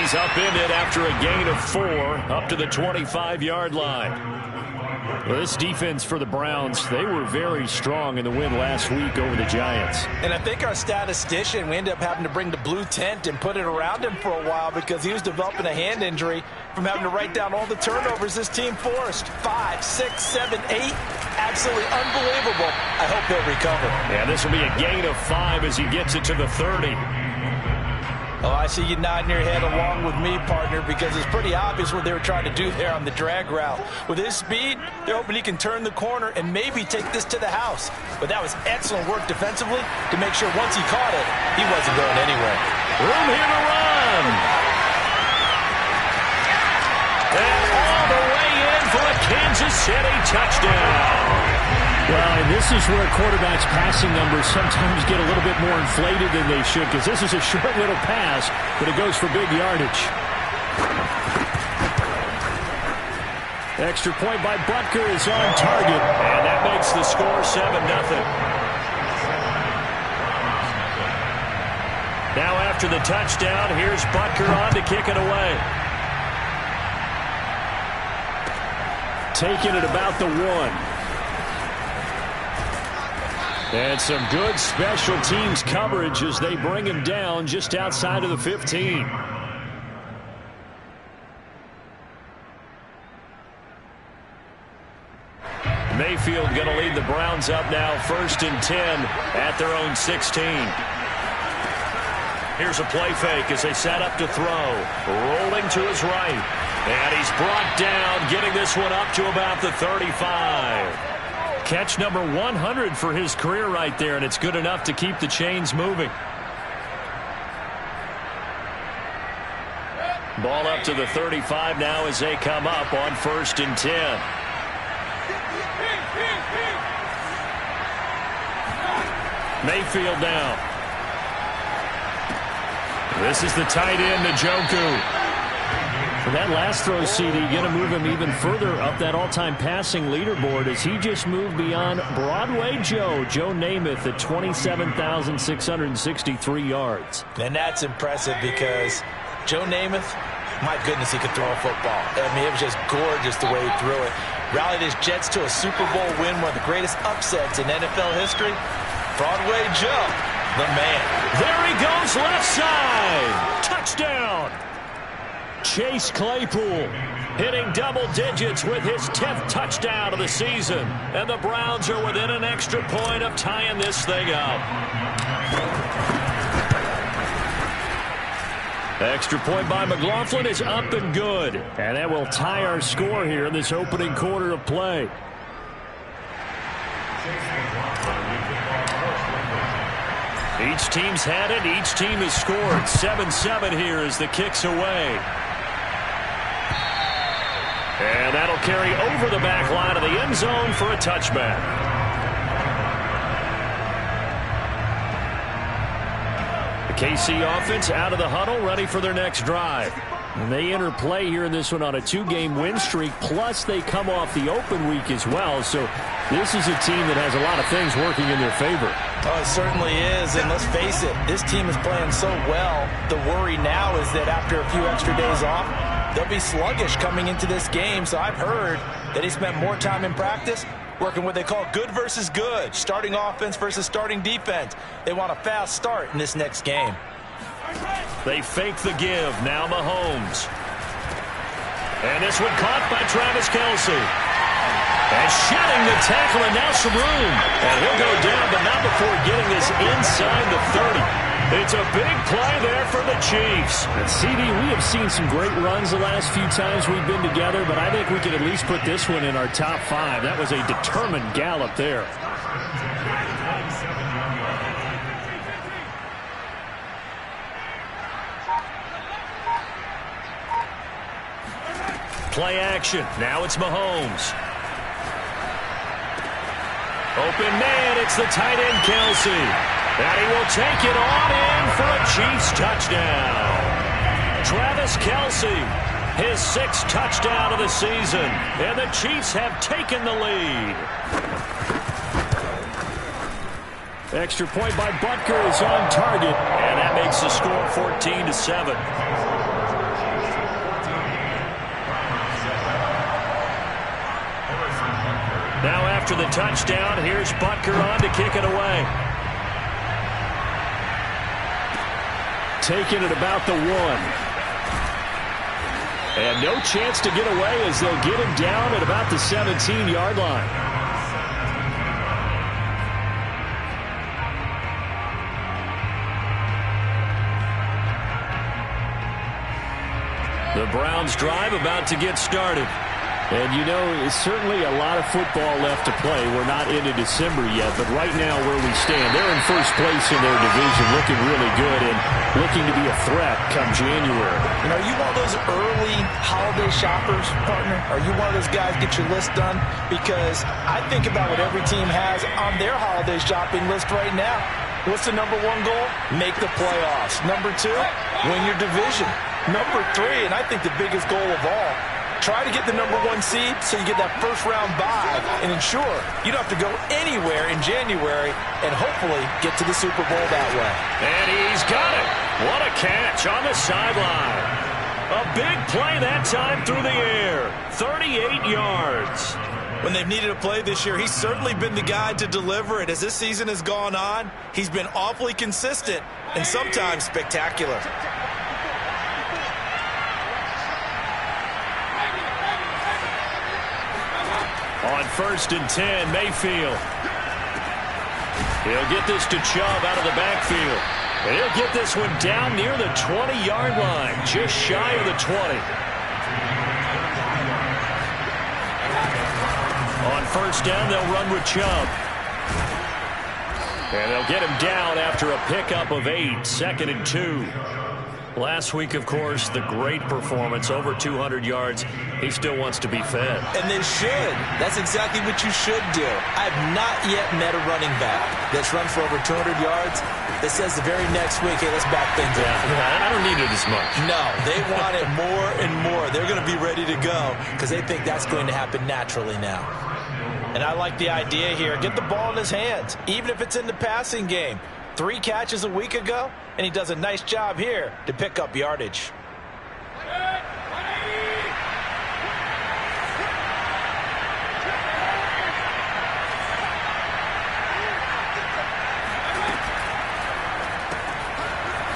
He's upended after a gain of 4 up to the 25-yard line. Well, this defense for the Browns, they were very strong in the win last week over the Giants. And I think our statistician, we ended up having to bring the blue tent and put it around him for a while because he was developing a hand injury from having to write down all the turnovers this team forced. 5, 6, 7, 8. Absolutely unbelievable. I hope he'll recover. Yeah, this will be a gain of 5 as he gets it to the 30. Oh, I see you nodding your head along with me, partner, because it's pretty obvious what they were trying to do there on the drag route. With his speed, they're hoping he can turn the corner and maybe take this to the house. But that was excellent work defensively to make sure once he caught it, he wasn't going anywhere. Room here to run. And all the way in for a Kansas City touchdown. Well, and this is where quarterbacks' passing numbers sometimes get a little bit more inflated than they should, because this is a short little pass, but it goes for big yardage. Extra point by Butker is on target. And that makes the score 7-0. Now after the touchdown, here's Butker on to kick it away. Taking it about the 1. And some good special teams coverage as they bring him down just outside of the 15. Mayfield going to lead the Browns up now, 1st and 10 at their own 16. Here's a play fake as they set up to throw. Rolling to his right. And he's brought down, getting this one up to about the 35. Catch number 100 for his career right there, and it's good enough to keep the chains moving. Ball up to the 35 now as they come up on 1st and 10. Mayfield now. This is the tight end, Njoku. For that last throw, CD, going to move him even further up that all-time passing leaderboard as he just moved beyond Broadway Joe Namath at 27,663 yards. And that's impressive because Joe Namath, my goodness, he could throw a football. I mean, it was just gorgeous the way he threw it. Rallied his Jets to a Super Bowl win, one of the greatest upsets in NFL history. Broadway Joe, the man. There he goes, left side. Touchdown. Chase Claypool hitting double digits with his 10th touchdown of the season. And the Browns are within an extra point of tying this thing up. Extra point by McLaughlin is up and good. And that will tie our score here in this opening quarter of play. Each team's had it. Each team has scored. 7-7 here as the kick's away. And that'll carry over the back line of the end zone for a touchback. The KC offense out of the huddle, ready for their next drive. And they enter play here in this one on a 2-game win streak, plus they come off the open week as well. So this is a team that has a lot of things working in their favor. Oh, it certainly is, and let's face it, this team is playing so well. The worry now is that after a few extra days off, they'll be sluggish coming into this game. So I've heard that he spent more time in practice working what they call good versus good, starting offense versus starting defense. They want a fast start in this next game. They fake the give. Now Mahomes. And this one caught by Travis Kelce. And shedding the tackle, and now some room. And he'll go down, but not before getting this inside the 30. It's a big play there for the Chiefs. And CD, we have seen some great runs the last few times we've been together, but I think we could at least put this one in our top 5. That was a determined gallop there. Play action. Now it's Mahomes. Open man. It's the tight end, Kelce. And he will take it on in for a Chiefs touchdown. Travis Kelce, his 6th touchdown of the season. And the Chiefs have taken the lead. Extra point by Butker is on target. And that makes the score 14-7. after the touchdown. Here's Butker on to kick it away. Taking it about the 1. And no chance to get away as they'll get him down at about the 17-yard line. The Browns drive about to get started. And, you know, it's certainly a lot of football left to play. We're not into December yet, but right now where we stand, they're in first place in their division, looking really good and looking to be a threat come January. You know, are you one of those early holiday shoppers, partner? Are you one of those guys get your list done? Because I think about what every team has on their holiday shopping list right now. What's the number 1 goal? Make the playoffs. Number 2, win your division. Number 3, and I think the biggest goal of all, try to get the number 1 seed so you get that first-round bye and ensure you don't have to go anywhere in January and hopefully get to the Super Bowl that way. And he's got it. What a catch on the sideline. A big play that time through the air. 38 yards. When they've needed a play this year, he's certainly been the guy to deliver it. As this season has gone on, he's been awfully consistent and sometimes spectacular. On 1st and 10, Mayfield. He'll get this to Chubb out of the backfield. And he'll get this one down near the 20-yard line, just shy of the 20. On 1st down, they'll run with Chubb. And they'll get him down after a pickup of 8, 2nd and 2. Last week, of course, the great performance, over 200 yards. He still wants to be fed. And they should. That's exactly what you should do. I've not yet met a running back that's run for over 200 yards that says the very next week, hey, let's back things up. I don't need it as much. No, they want it more and more. They're going to be ready to go because they think that's going to happen naturally now. And I like the idea here. Get the ball in his hands, even if it's in the passing game. 3 catches a week ago, and he does a nice job here to pick up yardage.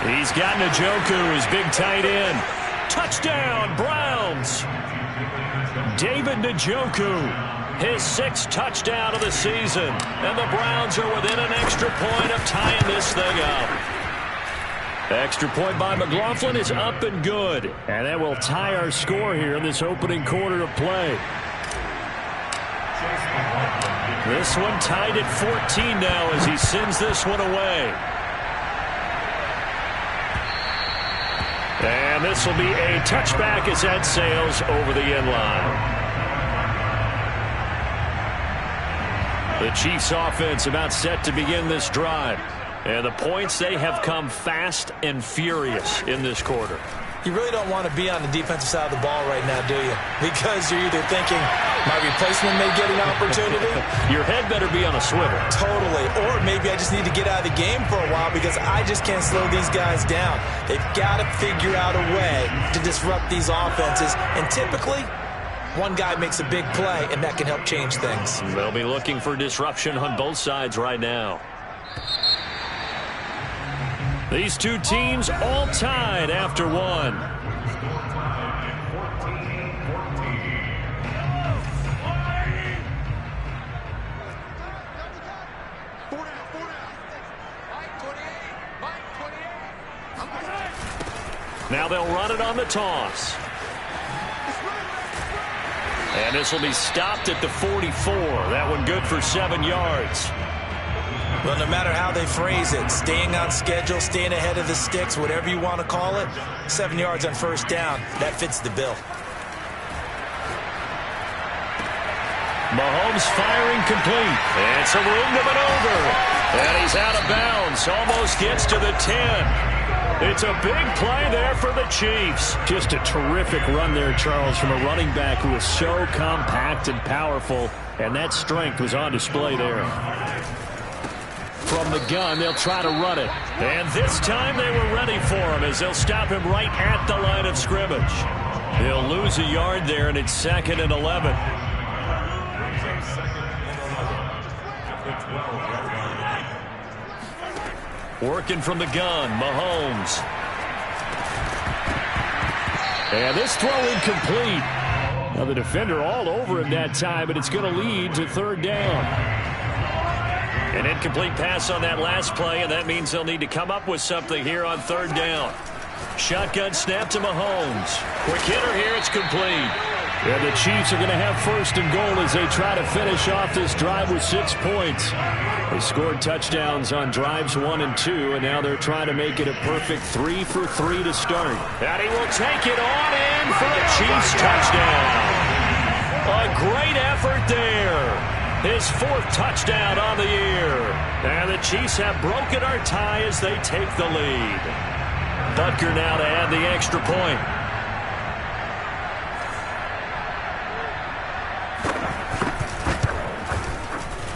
He's got Njoku, his big tight end. Touchdown, Browns. David Njoku. His 6th touchdown of the season. And the Browns are within an extra point of tying this thing up. Extra point by McLaughlin is up and good. And that will tie our score here in this opening quarter of play. This one tied at 14 now as he sends this one away. And this will be a touchback as that sails over the end line. The Chiefs offense about set to begin this drive. And the points, they have come fast and furious in this quarter. You really don't want to be on the defensive side of the ball right now, do you? Because you're either thinking, my replacement may get an opportunity. Your head better be on a swivel. Totally. Or maybe I just need to get out of the game for a while because I just can't slow these guys down. They've got to figure out a way to disrupt these offenses. And typically, one guy makes a big play, and that can help change things. They'll be looking for disruption on both sides right now. These two teams all tied after one. Now they'll run it on the toss. And this will be stopped at the 44. That one good for 7 yards. Well, no matter how they phrase it, staying on schedule, staying ahead of the sticks, whatever you want to call it, 7 yards on first down, that fits the bill. Mahomes firing complete. And it's a room to maneuver. And he's out of bounds. Almost gets to the 10. It's a big play there for the Chiefs. Just a terrific run there, Charles, from a running back who is so compact and powerful. And that strength was on display there. From the gun, they'll try to run it. And this time they were ready for him as they'll stop him right at the line of scrimmage. They'll lose a yard there, and it's 2nd and 11. Working from the gun, Mahomes. And this throw incomplete. Now the defender all over him that time, but it's going to lead to third down. An incomplete pass on that last play, and that means they'll need to come up with something here on third down. Shotgun snap to Mahomes. Quick hitter here, it's complete. And the Chiefs are going to have first and goal as they try to finish off this drive with 6 points. They scored touchdowns on drives 1 and 2, and now they're trying to make it a perfect 3 for 3 to start. And he will take it on in for the Chiefs touchdown. A great effort there. His 4th touchdown on the year. And the Chiefs have broken our tie as they take the lead. Butker now to add the extra point.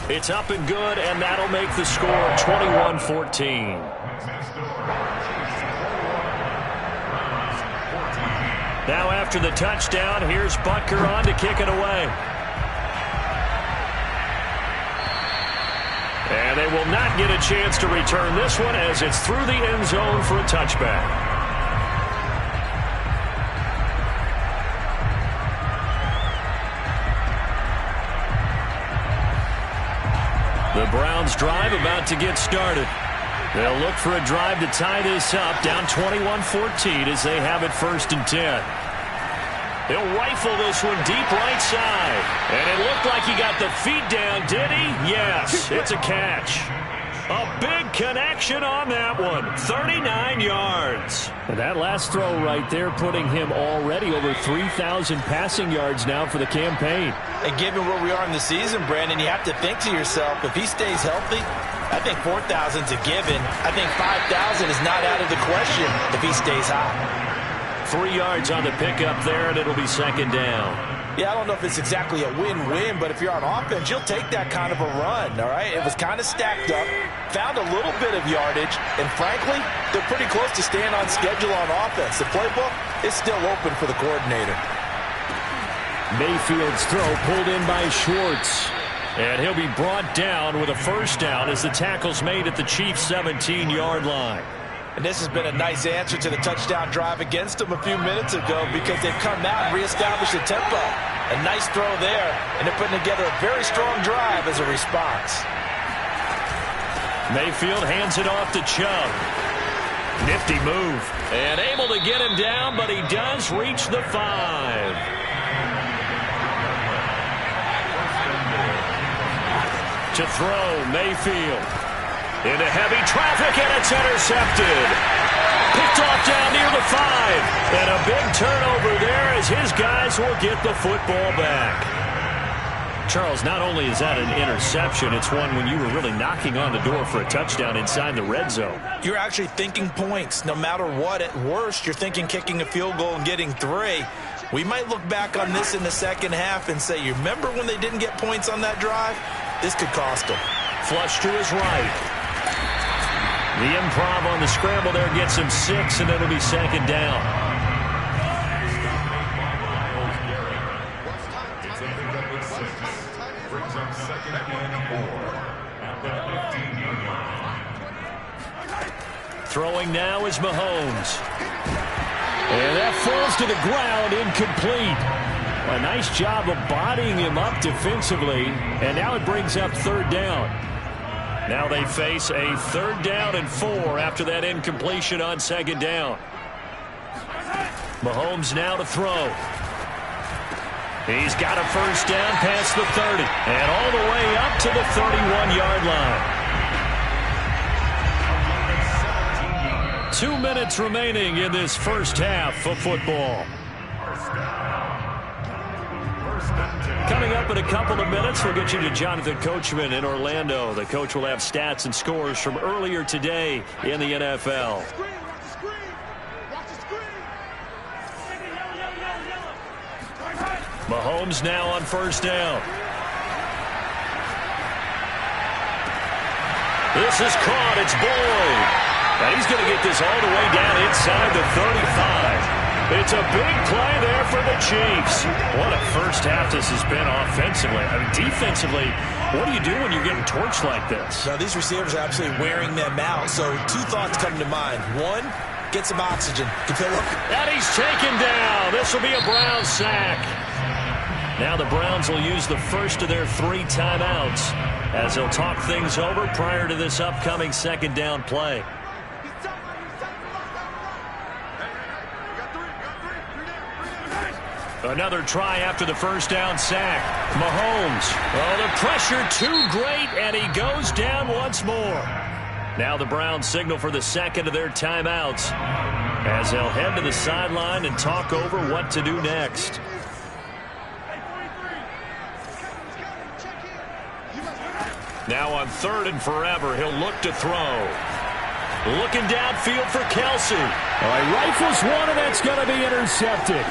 It's up and good, and that'll make the score 21-14. Now after the touchdown, here's Butker on to kick it away. And they will not get a chance to return this one as it's through the end zone for a touchback. The Browns drive about to get started. They'll look for a drive to tie this up, down 21-14 as they have it 1st and 10. He'll rifle this one deep right side. And it looked like he got the feet down, did he? Yes, it's a catch. A big connection on that one. 39 yards. And that last throw right there putting him already over 3,000 passing yards now for the campaign. And given where we are in the season, Brandon, you have to think to yourself, if he stays healthy, I think 4,000 is a given. I think 5,000 is not out of the question if he stays hot. 3 yards on the pickup there, and it'll be 2nd down. Yeah, I don't know if it's exactly a win-win, but if you're on offense, you'll take that kind of a run, all right? It was kind of stacked up, found a little bit of yardage, and frankly, they're pretty close to staying on schedule on offense. The playbook is still open for the coordinator. Mayfield's throw pulled in by Schwartz. And he'll be brought down with a 1st down as the tackle's made at the Chiefs' 17-yard line. And this has been a nice answer to the touchdown drive against them a few minutes ago because they've come out and reestablished the tempo. A nice throw there, and they're putting together a very strong drive as a response. Mayfield hands it off to Chubb. Nifty move. And able to get him down, but he does reach the 5. To throw, Mayfield. Into heavy traffic, and it's intercepted. Picked off down near the 5. And a big turnover there as his guys will get the football back. Charles, not only is that an interception, it's one when you were really knocking on the door for a touchdown inside the red zone. You're actually thinking points. No matter what, at worst, you're thinking kicking a field goal and getting 3. We might look back on this in the second half and say, you remember when they didn't get points on that drive? This could cost them. Flush to his right. The improv on the scramble there gets him 6, and it'll be 2nd down. Throwing now is Mahomes. And that falls to the ground, incomplete. A nice job of bodying him up defensively, and now it brings up 3rd down. Now they face a 3rd down and 4 after that incompletion on 2nd down. Mahomes now to throw. He's got a 1st down past the 30 and all the way up to the 31-yard line. 2 minutes remaining in this first half of football. Coming up in a couple of minutes, we'll get you to Jonathan Coachman in Orlando. The coach will have stats and scores from earlier today in the NFL. Mahomes now on 1st down. This is caught. It's Boyd. And he's going to get this all the way down inside the 35. It's a big play there for the Chiefs. What a first half this has been offensively. I mean, defensively, what do you do when you're getting torched like this? Now, these receivers are absolutely wearing them out. So two thoughts come to mind. One, get some oxygen. And he's taken down. This will be a Browns sack. Now the Browns will use the first of their 3 timeouts as they'll talk things over prior to this upcoming second down play. Another try after the first down sack. Mahomes. Oh, the pressure too great, and he goes down once more. Now the Browns signal for the second of their timeouts as they'll head to the sideline and talk over what to do next. Now on 3rd and forever, he'll look to throw. Looking downfield for Kelsey. He rifles one, and that's going to be intercepted.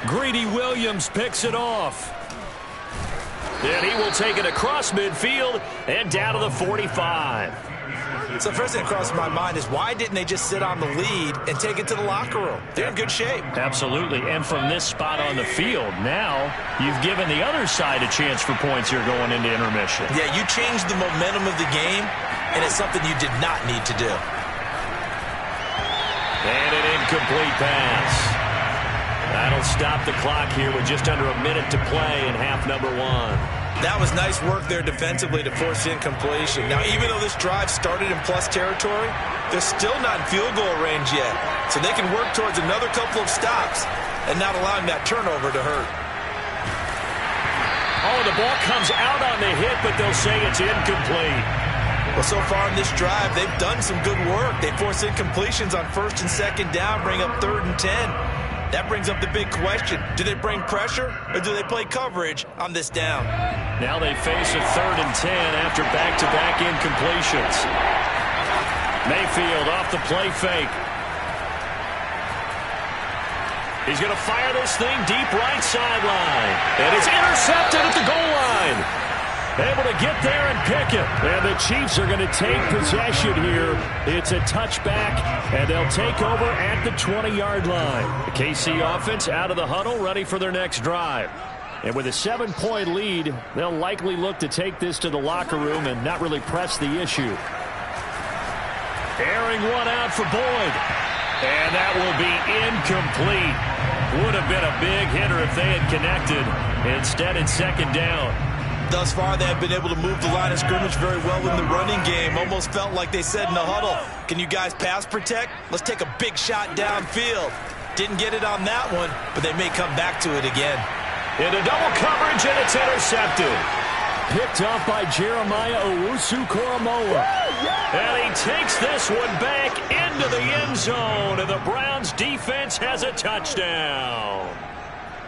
Greedy Williams picks it off. And he will take it across midfield and down to the 45. So first thing that crosses my mind is why didn't they just sit on the lead and take it to the locker room? They're in good shape. Absolutely. And from this spot on the field, now you've given the other side a chance for points here going into intermission. Yeah, you changed the momentum of the game, and it's something you did not need to do. And an incomplete pass. That'll stop the clock here with just under a minute to play in half number 1. That was nice work there defensively to force incompletion. Now, even though this drive started in plus territory, they're still not in field goal range yet. So they can work towards another couple of stops and not allowing that turnover to hurt. Oh, the ball comes out on the hit, but they'll say it's incomplete. Well, so far in this drive, they've done some good work. They force incompletions on 1st and 2nd down, bring up 3rd and 10. That brings up the big question. Do they bring pressure or do they play coverage on this down? Now they face a 3rd and 10 after back-to-back incompletions. Mayfield off the play fake. He's going to fire this thing deep right sideline. And it's intercepted at the goal line. Able to get there and pick it. And the Chiefs are going to take possession here. It's a touchback, and they'll take over at the 20-yard line. The KC offense out of the huddle, ready for their next drive. And with a 7-point lead, they'll likely look to take this to the locker room and not really press the issue. Airing one out for Boyd. And that will be incomplete. Would have been a big hitter if they had connected. Instead, it's 2nd down. Thus far, they have been able to move the line of scrimmage very well in the running game. Almost felt like they said in the huddle, can you guys pass protect? Let's take a big shot downfield. Didn't get it on that one, but they may come back to it again. Into double coverage, and it's intercepted. Picked off by Jeremiah Owusu-Koramoah. And he takes this one back into the end zone, and the Browns defense has a touchdown.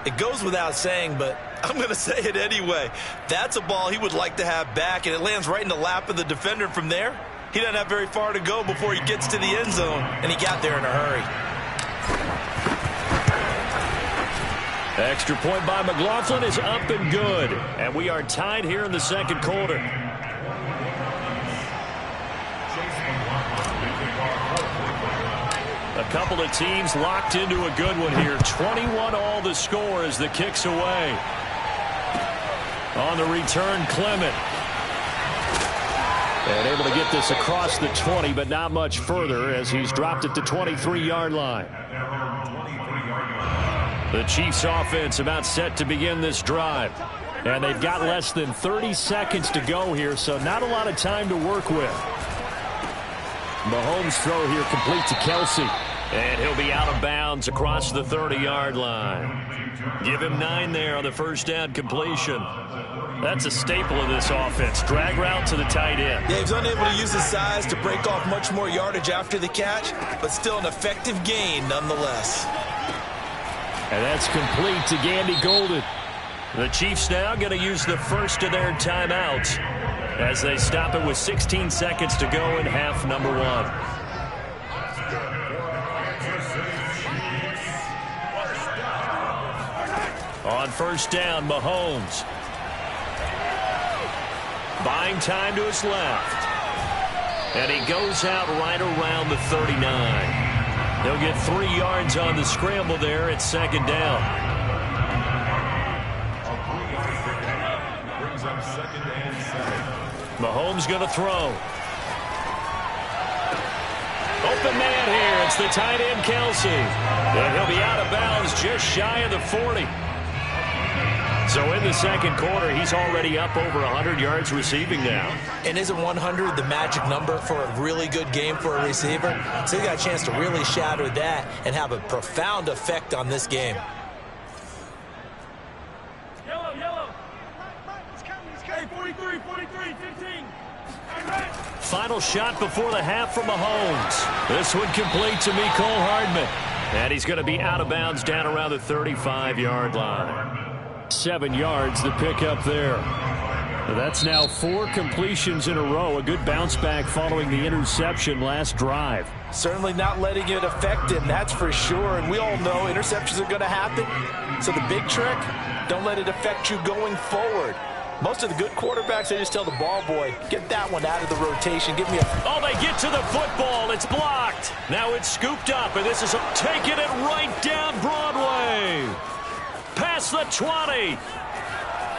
It goes without saying, but I'm going to say it anyway. That's a ball he would like to have back, and it lands right in the lap of the defender from there. He doesn't have very far to go before he gets to the end zone, and he got there in a hurry. Extra point by McLaughlin is up and good, and we are tied here in the 2nd quarter. A couple of teams locked into a good one here. 21-all the score as the kick's away. On the return, Clement. And able to get this across the 20, but not much further as he's dropped at the 23-yard line. The Chiefs offense about set to begin this drive. And they've got less than 30 seconds to go here, so not a lot of time to work with. Mahomes' throw here complete to Kelsey. And he'll be out of bounds across the 30-yard line. Give him 9 there on the first down completion. That's a staple of this offense. Drag route to the tight end. Yeah, he's unable to use his size to break off much more yardage after the catch, but still an effective gain nonetheless. And that's complete to Gandy Golden. The Chiefs now going to use the first of their timeouts as they stop it with 16 seconds to go in half number 1. On first down, Mahomes. Buying time to his left. And he goes out right around the 39. They'll get 3 yards on the scramble there at second down. Mahomes going to throw. Open man here. It's the tight end, Kelsey. And he'll be out of bounds just shy of the 40. So in the second quarter, he's already up over 100 yards receiving now. And isn't 100 the magic number for a really good game for a receiver? So he got a chance to really shatter that and have a profound effect on this game. Yellow. Hey, 43, 15. Final shot before the half from Mahomes. This one complete to Mecole Hardman. And he's going to be out of bounds down around the 35-yard line. 7 yards, the pickup there. That's now 4 completions in a row. A good bounce back following the interception last drive. Certainly not letting it affect him, that's for sure. And we all know interceptions are going to happen. So the big trick, don't let it affect you going forward. Most of the good quarterbacks, they just tell the ball boy, get that one out of the rotation. Give me a... Oh, they get to the football. It's blocked. Now it's scooped up, and this is taking it right down Broadway. Past the 20.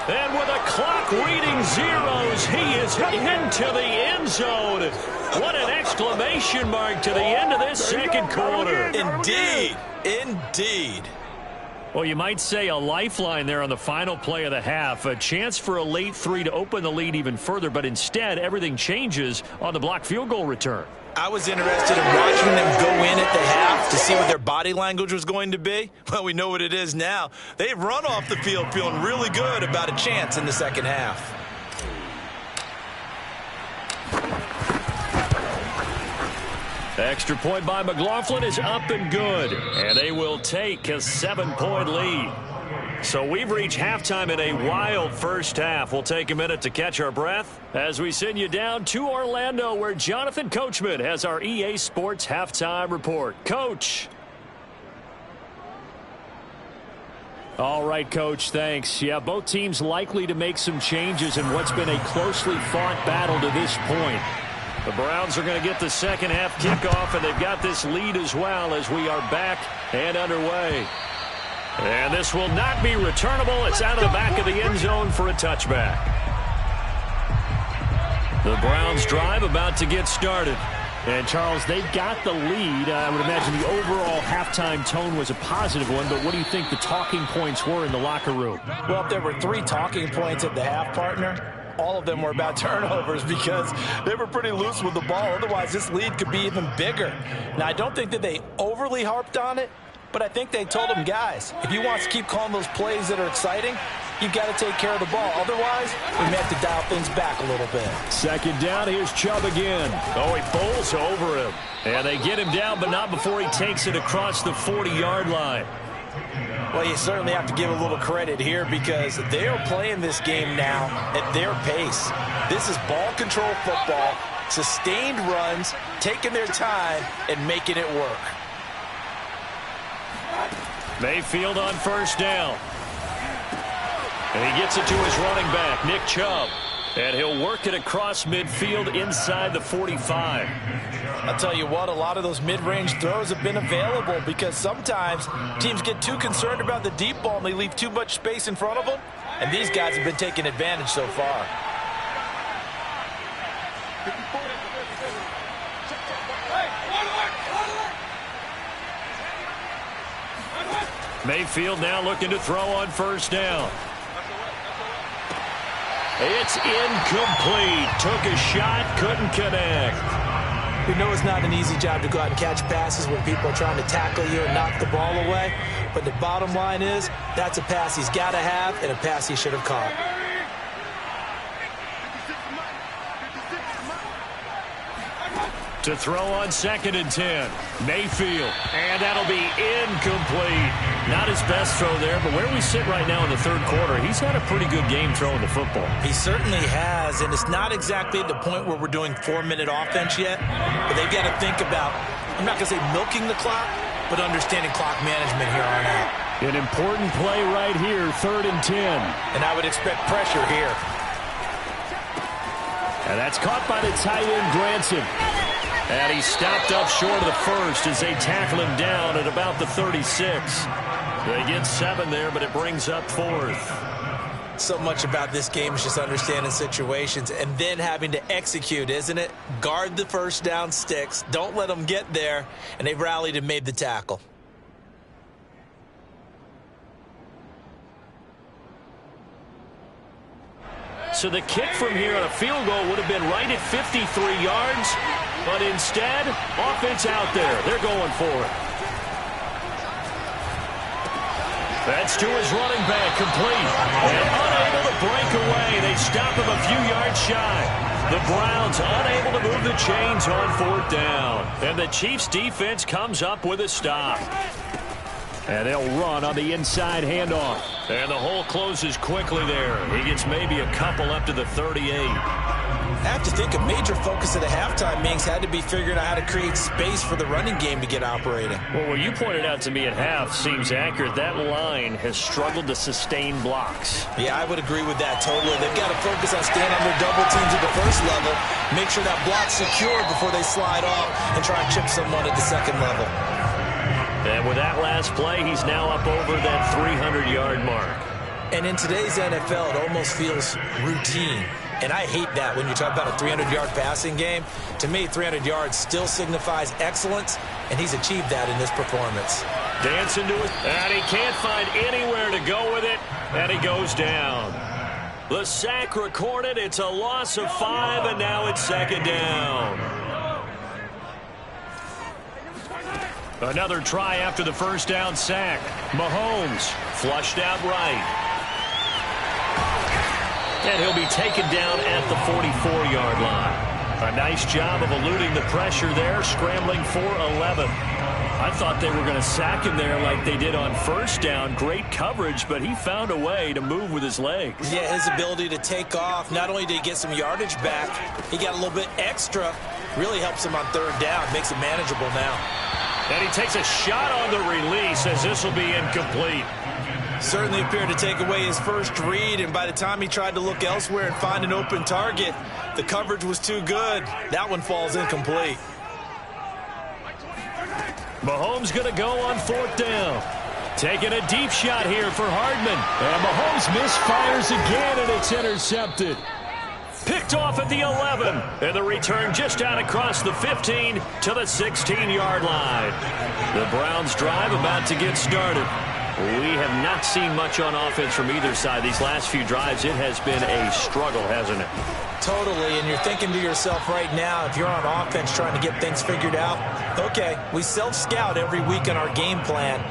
And with a clock reading zeros, he is into the end zone. What an exclamation mark to the end of this second quarter. Indeed. Well, you might say a lifeline there on the final play of the half. A chance for a late 3 to open the lead even further, but instead everything changes on the blocked field goal return. I was interested in watching them go in at the half to see what their body language was going to be. Well, we know what it is now. They've run off the field feeling really good about a chance in the second half. Extra point by McLaughlin is up and good. And they will take a 7-point lead. So we've reached halftime in a wild first half. We'll take a minute to catch our breath as we send you down to Orlando, where Jonathan Coachman has our EA Sports halftime report. Coach. All right, Coach, thanks. Yeah, both teams likely to make some changes in what's been a closely fought battle to this point. The Browns are going to get the second half kickoff, and they've got this lead as well as we are back and underway. And this will not be returnable. It's out of the back of the end zone for a touchback. The Browns drive about to get started. And, Charles, they've got the lead. I would imagine the overall halftime tone was a positive one, but what do you think the talking points were in the locker room? Well, if there were 3 talking points at the half, partner, all of them were about turnovers because they were pretty loose with the ball. Otherwise, this lead could be even bigger. Now, I don't think that they overly harped on it, but I think they told them, guys, if you want to keep calling those plays that are exciting, you've got to take care of the ball. Otherwise, we may have to dial things back a little bit. Second down, here's Chubb again. Oh, he bowls over him. And they get him down, but not before he takes it across the 40-yard line. Well, you certainly have to give a little credit here because they are playing this game now at their pace. This is ball control football, sustained runs, taking their time, and making it work. Mayfield on first down. And he gets it to his running back, Nick Chubb. And he'll work it across midfield inside the 45. I'll tell you what, a lot of those mid-range throws have been available because sometimes teams get too concerned about the deep ball and they leave too much space in front of them. And these guys have been taking advantage so far. Mayfield now looking to throw on first down. It's incomplete. Took a shot, couldn't connect. We know it's not an easy job to go out and catch passes when people are trying to tackle you and knock the ball away. But the bottom line is, that's a pass he's got to have and a pass he should have caught. To throw on second and 10. Mayfield. And that'll be incomplete. Not his best throw there, but where we sit right now in the third quarter, he's had a pretty good game throwing the football. He certainly has, and it's not exactly at the point where we're doing 4-minute offense yet, but they've got to think about, I'm not going to say milking the clock, but understanding clock management here on out. An important play right here, 3rd and 10. And I would expect pressure here. And that's caught by the tight end, Granson. And he stopped up short of the first as they tackle him down at about the 36. They get 7 there, but it brings up 4th. So much about this game is just understanding situations and then having to execute, isn't it? Guard the first down sticks. Don't let them get there. And they rallied and made the tackle. So the kick from here on a field goal would have been right at 53 yards. But instead, offense out there. They're going for it. That's to his running back, complete. And unable to break away. They stop him a few yards shy. The Browns unable to move the chains on 4th down. And the Chiefs' defense comes up with a stop. And they'll run on the inside handoff. And the hole closes quickly there. He gets maybe a couple up to the 38. I have to think a major focus of the halftime meetings had to be figuring out how to create space for the running game to get operating. Well, what you pointed out to me at half seems accurate. That line has struggled to sustain blocks. Yeah, I would agree with that totally. They've got to focus on staying under double teams at the first level, make sure that block's secure before they slide off and try and chip someone at the second level. And with that last play, he's now up over that 300-yard mark. And in today's NFL, it almost feels routine. And I hate that when you talk about a 300-yard passing game. To me, 300 yards still signifies excellence, and he's achieved that in this performance. Dancing to it, and he can't find anywhere to go with it, and he goes down. The sack recorded. It's a loss of 5, and now it's 2nd down. Another try after the first down sack. Mahomes flushed out right. And he'll be taken down at the 44-yard line. A nice job of eluding the pressure there, scrambling for 11. I thought they were going to sack him there like they did on first down. Great coverage, but he found a way to move with his legs. Yeah, his ability to take off. Not only did he get some yardage back, he got a little bit extra. Really helps him on 3rd down. Makes it manageable now. And he takes a shot on the release as this will be incomplete. Certainly appeared to take away his first read, and by the time he tried to look elsewhere and find an open target, the coverage was too good. That one falls incomplete. Mahomes going to go on 4th down. Taking a deep shot here for Hardman. And Mahomes misfires again, and it's intercepted. Picked off at the 11. And the return just out across the 15 to the 16-yard line. The Browns drive about to get started. We have not seen much on offense from either side. These last few drives, it has been a struggle, hasn't it? Totally, and you're thinking to yourself right now, if you're on offense trying to get things figured out, okay, we self-scout every week on our game plan.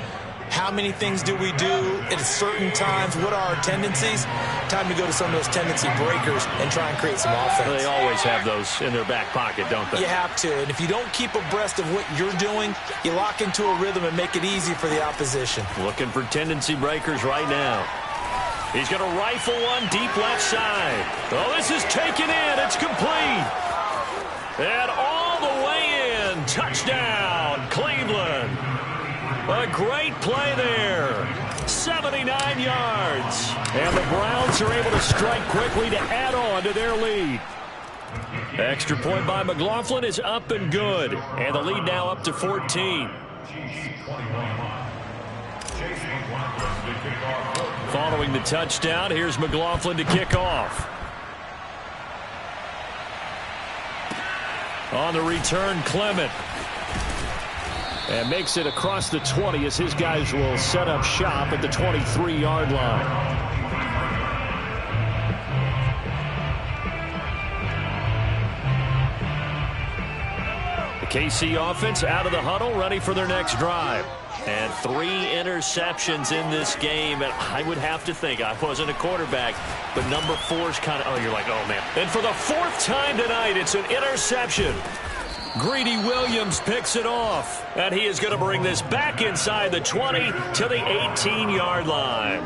How many things do we do at certain times? What are our tendencies? Time to go to some of those tendency breakers and try and create some offense. They always have those in their back pocket, don't they? You have to, and if you don't keep abreast of what you're doing, you lock into a rhythm and make it easy for the opposition. Looking for tendency breakers right now. He's going to rifle one deep left side. Oh, this is taken in. It's complete. And all the way in. Touchdown, Cleveland. A great play there. 79 yards. And the Browns are able to strike quickly to add on to their lead. Extra point by McLaughlin is up and good. And the lead now up to 14. Following the touchdown, here's McLaughlin to kick off. On the return, Clement. And makes it across the 20 as his guys will set up shop at the 23-yard line. The KC offense out of the huddle, ready for their next drive. And 3 interceptions in this game. And I would have to think, I wasn't a quarterback, but number 4 is kind of, oh, you're like, oh, man. And for the 4th time tonight, it's an interception. Greedy Williams picks it off. And he is going to bring this back inside the 20 to the 18-yard line.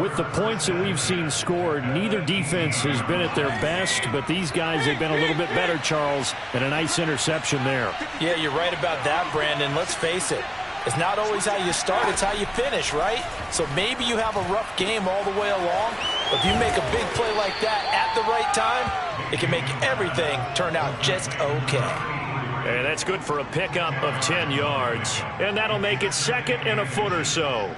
With the points that we've seen scored, neither defense has been at their best, but these guys have been a little bit better, Charles, and a nice interception there. Yeah, you're right about that, Brandon. Let's face it. It's not always how you start, it's how you finish, right? So maybe you have a rough game all the way along, If you make a big play like that at the right time, it can make everything turn out just okay. And that's good for a pickup of 10 yards. And that'll make it 2nd and a foot or so.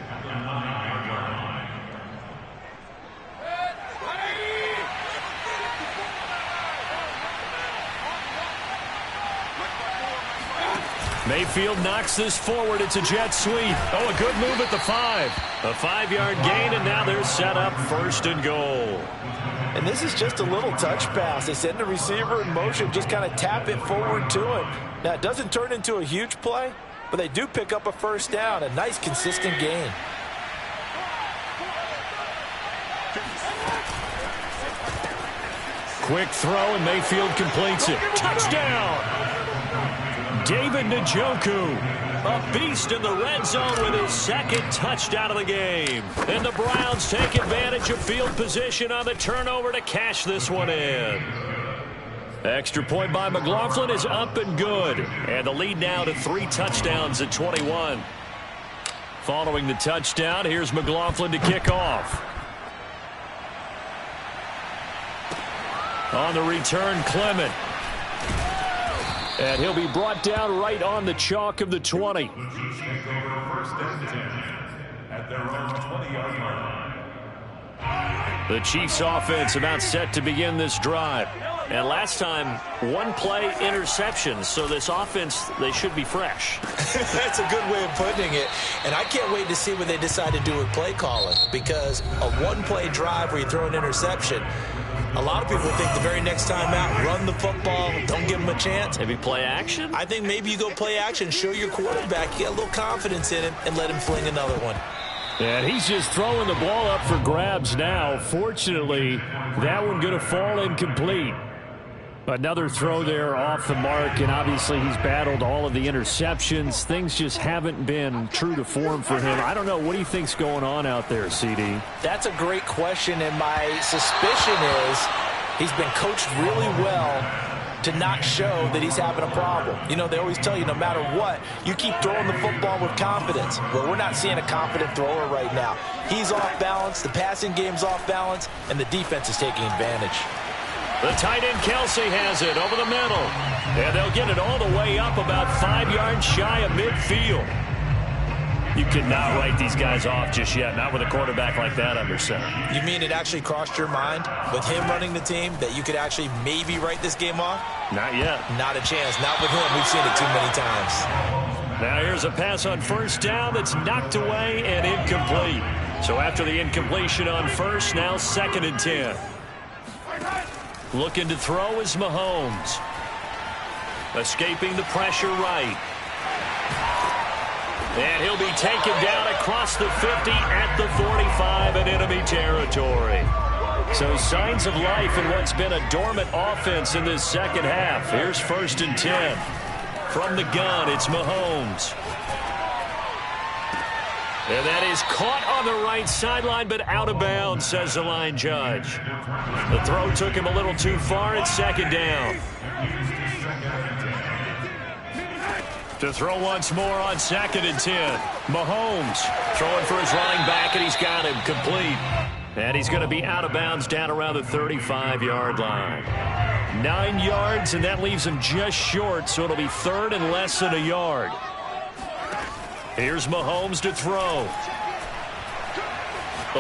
Mayfield knocks this forward. It's a jet sweep. Oh, a good move at the 5. A 5-yard gain, and now they're set up 1st and goal. And this is just a little touch pass. They send the receiver in motion, just kind of tap it forward to him. Now, it doesn't turn into a huge play, but they do pick up a 1st down. A nice, consistent gain. Quick throw, and Mayfield completes it. Touchdown! David Njoku, a beast in the red zone with his 2nd touchdown of the game. And the Browns take advantage of field position on the turnover to cash this one in. Extra point by McLaughlin is up and good. And the lead now to 3 touchdowns at 21. Following the touchdown, here's McLaughlin to kick off. On the return, Clement. And he'll be brought down right on the chalk of the 20. The Chiefs offense about set to begin this drive. And last time, 1-play interception. So this offense, they should be fresh. That's a good way of putting it. And I can't wait to see what they decide to do with play calling. Because a 1-play drive where you throw an interception, a lot of people think the very next time out, run the football, don't give them a chance. Maybe play action? I think maybe you go play action, show your quarterback, get a little confidence in him, and let him fling another one. And he's just throwing the ball up for grabs now. Fortunately, that one going to fall incomplete. Another throw there off the mark, and obviously he's battled all of the interceptions. Things just haven't been true to form for him. I don't know. What do you think's going on out there, CD? That's a great question, and my suspicion is he's been coached really well to not show that he's having a problem. You know, they always tell you no matter what, you keep throwing the football with confidence. Well, we're not seeing a confident thrower right now. He's off balance, the passing game's off balance, and the defense is taking advantage. The tight end Kelsey has it over the middle. And they'll get it all the way up about 5 yards shy of midfield. You cannot write these guys off just yet, not with a quarterback like that under center. You mean it actually crossed your mind with him running the team that you could actually maybe write this game off? Not yet. Not a chance. Not with him. We've seen it too many times. Now here's a pass on 1st down that's knocked away and incomplete. So after the incompletion on 1st, now 2nd and 10. Looking to throw is Mahomes. Escaping the pressure right. And he'll be taken down across the 50 at the 45 in enemy territory. So signs of life in what's been a dormant offense in this 2nd half. Here's 1st and 10. From the gun, it's Mahomes. And that is caught on the right sideline, but out of bounds, says the line judge. The throw took him a little too far. It's 2nd down. To throw once more on 2nd and 10. Mahomes throwing for his running back, and he's got him complete. And he's going to be out of bounds down around the 35-yard line. 9 yards, and that leaves him just short, so it'll be 3rd and less than a yard. Here's Mahomes to throw.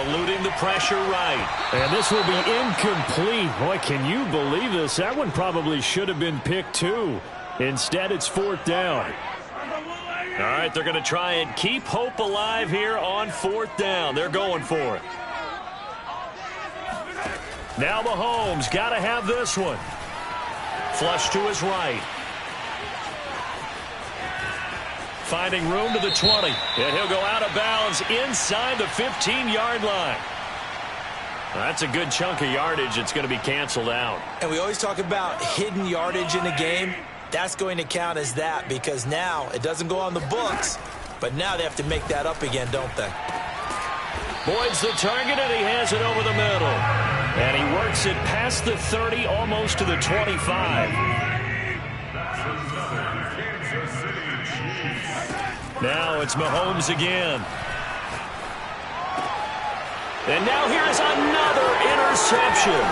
Eluding the pressure right. And this will be incomplete. Boy, can you believe this? That one probably should have been picked too. Instead, it's 4th down. All right, they're going to try and keep hope alive here on 4th down. They're going for it. Now Mahomes got to have this one. Flush to his right. Finding room to the 20. And he'll go out of bounds inside the 15-yard line. That's a good chunk of yardage. It's going to be canceled out. And we always talk about hidden yardage in a game. That's going to count as that because now it doesn't go on the books, but now they have to make that up again, don't they? Boyd's the target, and he has it over the middle. And he works it past the 30, almost to the 25. Now it's Mahomes again. And now here is another interception.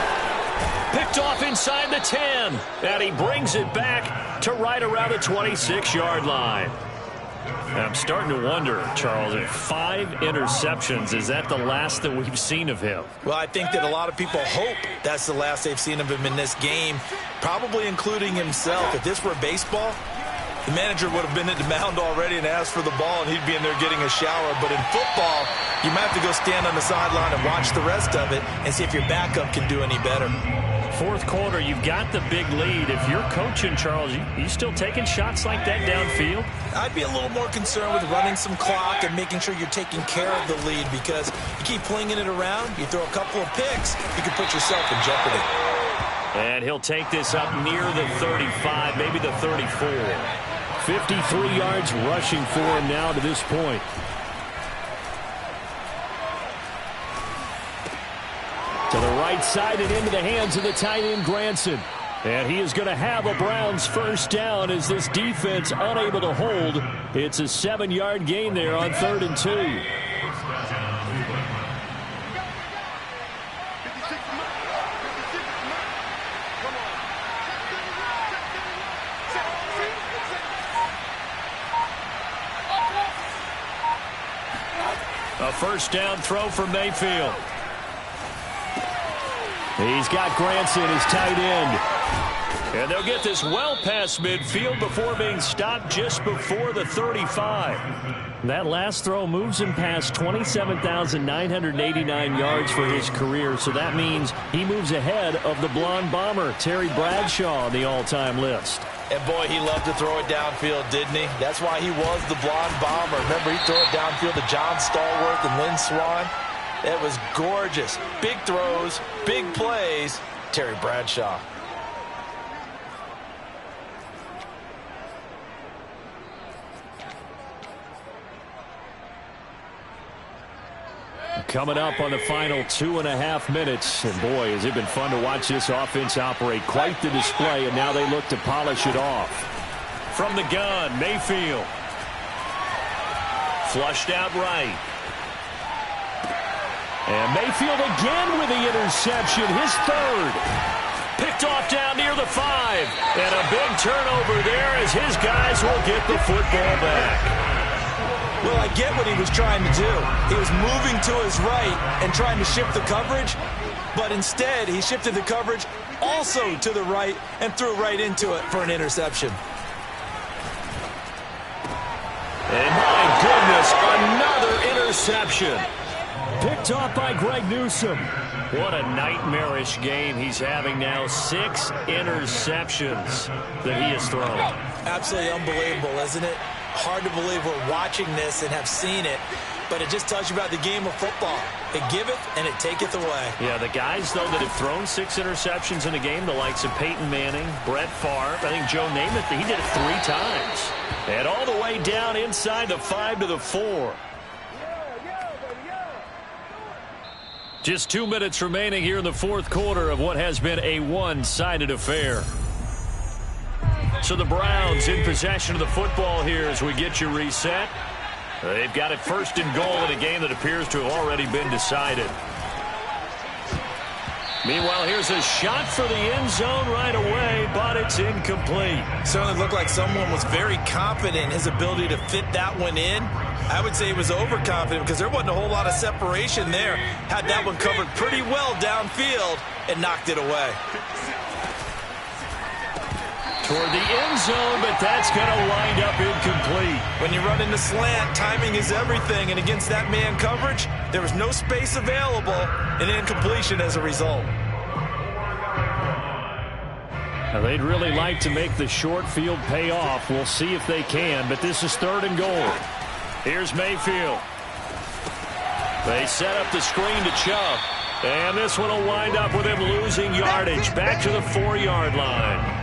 Picked off inside the 10. And he brings it back to right around the 26-yard line. I'm starting to wonder, Charles, if 5 interceptions, is that the last that we've seen of him? Well, I think that a lot of people hope that's the last they've seen of him in this game, probably including himself. If this were baseball, the manager would have been at the mound already and asked for the ball, and he'd be in there getting a shower. But in football, you might have to go stand on the sideline and watch the rest of it and see if your backup can do any better. Fourth quarter, you've got the big lead. If you're coaching, Charles, you still taking shots like that downfield? I'd be a little more concerned with running some clock and making sure you're taking care of the lead, because you keep flinging it around, you throw a couple of picks, you can put yourself in jeopardy. And he'll take this up near the 35, maybe the 34. 53 yards rushing for him now to this point. To the right side and into the hands of the tight end, Granson. And he is going to have a Browns first down as this defense unable to hold. It's a 7-yard gain there on 3rd and 2. A first down throw for Mayfield. He's got Granson, his tight end. And they'll get this well past midfield before being stopped just before the 35. That last throw moves him past 27,989 yards for his career, so that means he moves ahead of the blonde bomber, Terry Bradshaw, on the all-time list. And boy, he loved to throw it downfield, didn't he? That's why he was the blonde bomber. Remember, he threw it downfield to John Stallworth and Lynn Swann. It was gorgeous. Big throws, big plays. Terry Bradshaw. Coming up on the final 2.5 minutes. And boy, has it been fun to watch this offense operate. Quite the display, and now they look to polish it off. From the gun, Mayfield. Flushed out right. And Mayfield again with the interception, his 3rd. Picked off down near the 5. And a big turnover there as his guys will get the football back. Well, I get what he was trying to do. He was moving to his right and trying to shift the coverage, but instead he shifted the coverage also to the right and threw right into it for an interception. And my goodness, another interception. Picked off by Greg Newsome. What a nightmarish game he's having now. 6 interceptions that he has thrown. Absolutely unbelievable, isn't it? Hard to believe we're watching this and have seen it, but it just tells you about the game of football. It giveth and it taketh away. Yeah, the guys, though, that have thrown 6 interceptions in a game, the likes of Peyton Manning, Brett Favre, I think Joe Namath, he did it 3 times. And all the way down inside the 5 to the 4. Just 2 minutes remaining here in the fourth quarter of what has been a one-sided affair. So the Browns in possession of the football here as we get you reset. They've got it 1st and goal in a game that appears to have already been decided. Meanwhile, here's a shot for the end zone right away, but it's incomplete. Certainly looked like someone was very confident in his ability to fit that one in. I would say he was overconfident because there wasn't a whole lot of separation there. Had that one covered pretty well downfield and knocked it away. Toward the end zone, but that's going to wind up incomplete. When you run into slant, timing is everything, and against that man coverage, there was no space available, and incompletion as a result. Now, they'd really like to make the short field pay off. We'll see if they can, but this is 3rd and goal. Here's Mayfield. They set up the screen to Chubb, and this one will wind up with him losing yardage back to the 4-yard line.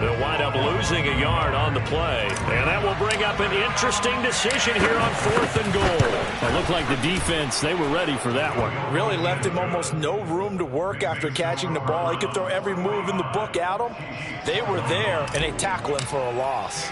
They'll wind up losing a yard on the play. And that will bring up an interesting decision here on 4th and goal. It looked like the defense, they were ready for that one. Really left him almost no room to work after catching the ball. He could throw every move in the book at him. They were there, and they tackle him for a loss.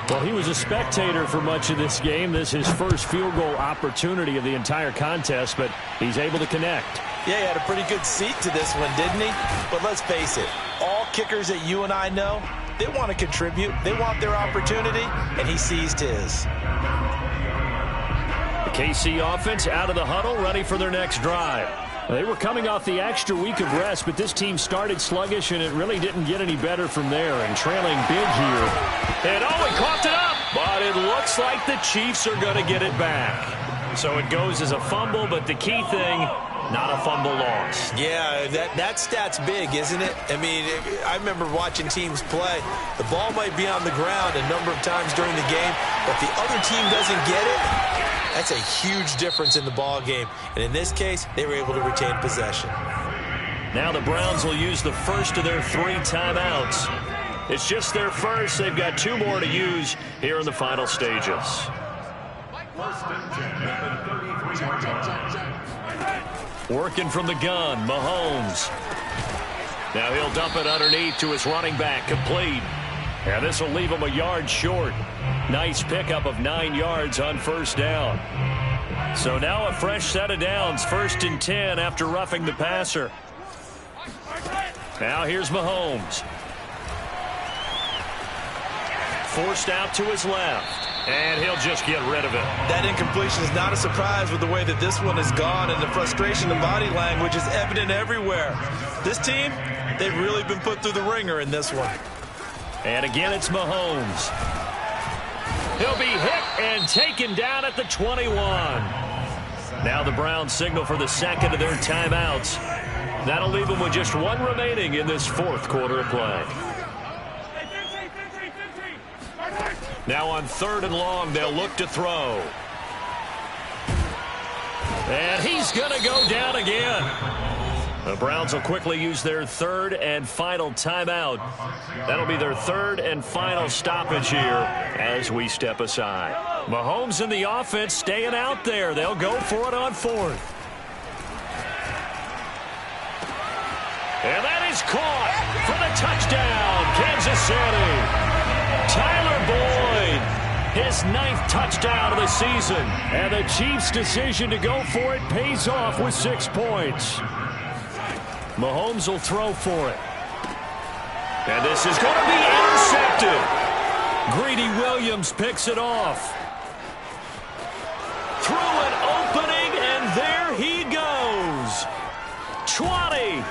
Well, he was a spectator for much of this game. This is his first field goal opportunity of the entire contest, but he's able to connect. Yeah, he had a pretty good seat to this one, didn't he? But let's face it, all kickers that you and I know, they want to contribute. They want their opportunity, and he seized his. The KC offense out of the huddle, ready for their next drive. They were coming off the extra week of rest, but this team started sluggish, and it really didn't get any better from there. And trailing big here. And he coughed it up. But it looks like the Chiefs are going to get it back. So it goes as a fumble, but the key thing, not a fumble loss. Yeah, that stat's big, isn't it? I mean, I remember watching teams play. The ball might be on the ground a number of times during the game, but the other team doesn't get it. That's a huge difference in the ball game. And in this case, they were able to retain possession. Now the Browns will use the first of their 3 timeouts. It's just their first. They've got 2 more to use here in the final stages. Working from the gun, Mahomes. Now he'll dump it underneath to his running back, complete. And this will leave him a yard short. Nice pickup of 9 yards on first down. So now a fresh set of downs, 1st and 10 after roughing the passer. Now here's Mahomes. Forced out to his left. And he'll just get rid of it. That incompletion is not a surprise with the way that this one has gone, and the frustration of body language is evident everywhere. This team, they've really been put through the ringer in this one. And again, it's Mahomes. He'll be hit and taken down at the 21. Now the Browns signal for the second of their timeouts. That'll leave them with just 1 remaining in this 4th quarter of play. Now on 3rd and long, they'll look to throw. And he's going to go down again. The Browns will quickly use their 3rd and final timeout. That'll be their 3rd and final stoppage here as we step aside. Mahomes and the offense staying out there. They'll go for it on 4th. And that is caught for the touchdown, Kansas City. Tyler Boyd, his 9th touchdown of the season. And the Chiefs' decision to go for it pays off with 6 points. Mahomes will throw for it. And this is going to be intercepted. Greedy Williams picks it off. Through an opening, and there he goes. 20.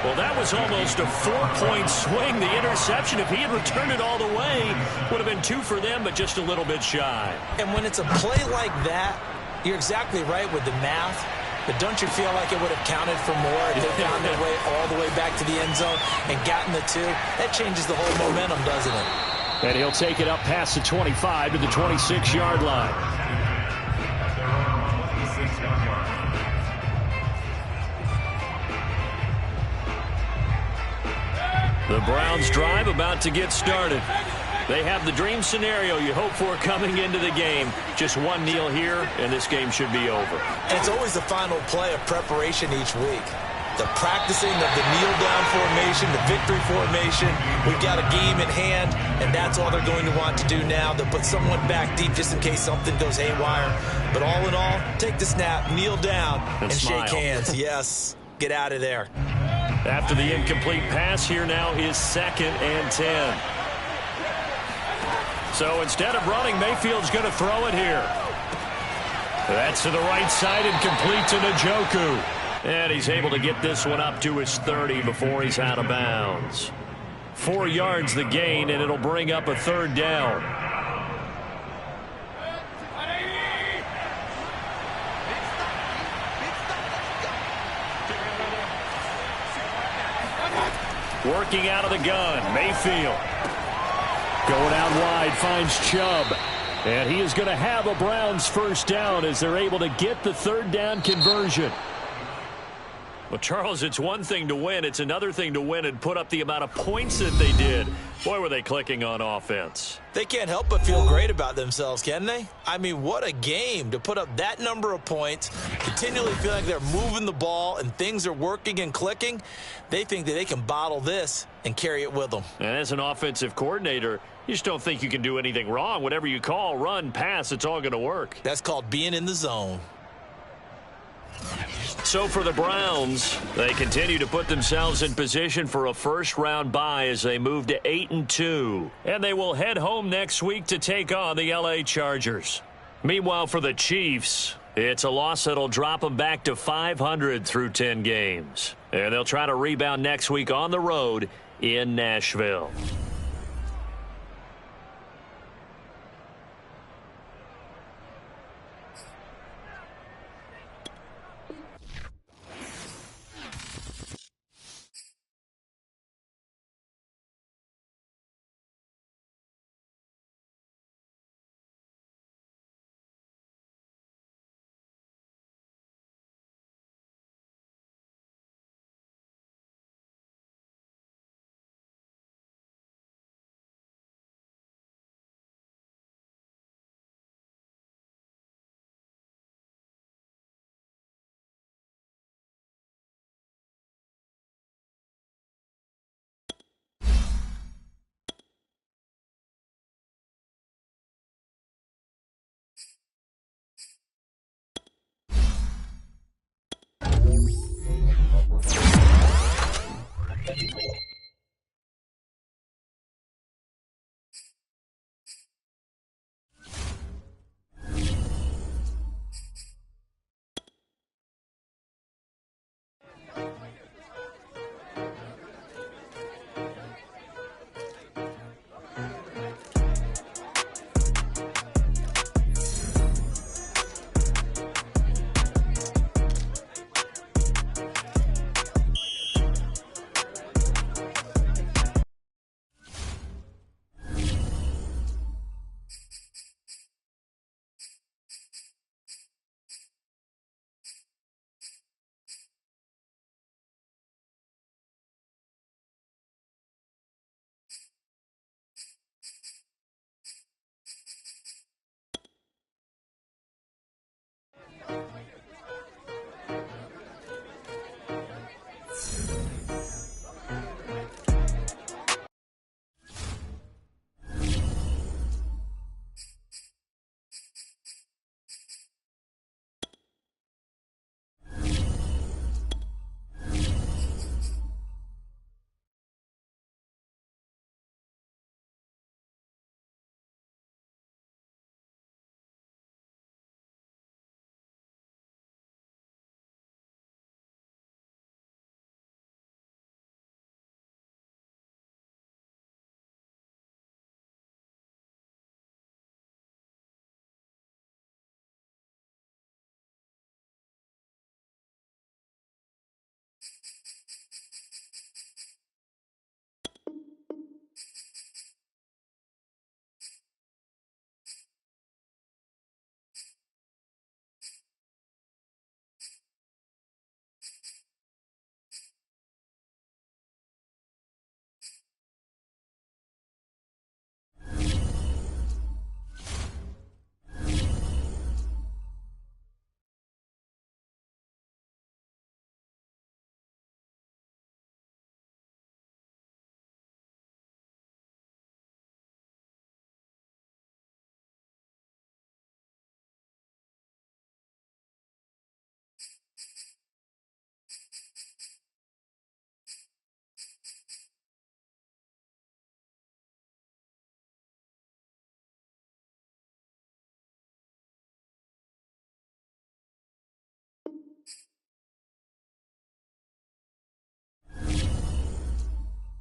Well, that was almost a 4-point swing. The interception, if he had returned it all the way, would have been 2 for them, but just a little bit shy. And when it's a play like that, you're exactly right with the math. But don't you feel like it would have counted for more if they found their way all the way back to the end zone and gotten the 2? That changes the whole momentum, doesn't it? And he'll take it up past the 25 to the 26-yard line. The Browns drive about to get started. They have the dream scenario you hope for coming into the game. Just 1 kneel here, and this game should be over. And it's always the final play of preparation each week. The practicing of the kneel-down formation, the victory formation. We've got a game in hand, and that's all they're going to want to do now. They'll put someone back deep just in case something goes haywire. But all in all, take the snap, kneel down, and shake hands. Yes, get out of there. After the incomplete pass, here now is 2nd and 10. So instead of running, Mayfield's going to throw it here. That's to the right side and complete to Njoku. And he's able to get this one up to his 30 before he's out of bounds. 4 yards the gain, and it'll bring up a 3rd down. Working out of the gun, Mayfield. Going out wide, finds Chubb. And he is going to have a Browns 1st down as they're able to get the 3rd down conversion. Well, Charles, it's one thing to win. It's another thing to win and put up the amount of points that they did. Boy, were they clicking on offense. They can't help but feel great about themselves, can they? I mean, what a game to put up that number of points, continually feel like they're moving the ball and things are working and clicking. They think that they can bottle this and carry it with them. And as an offensive coordinator, you just don't think you can do anything wrong. Whatever you call, run, pass, it's all going to work. That's called being in the zone. So for the Browns, they continue to put themselves in position for a first-round bye as they move to 8-2. And they will head home next week to take on the L.A. Chargers. Meanwhile, for the Chiefs, it's a loss that'll drop them back to 500 through 10 games. And they'll try to rebound next week on the road in Nashville.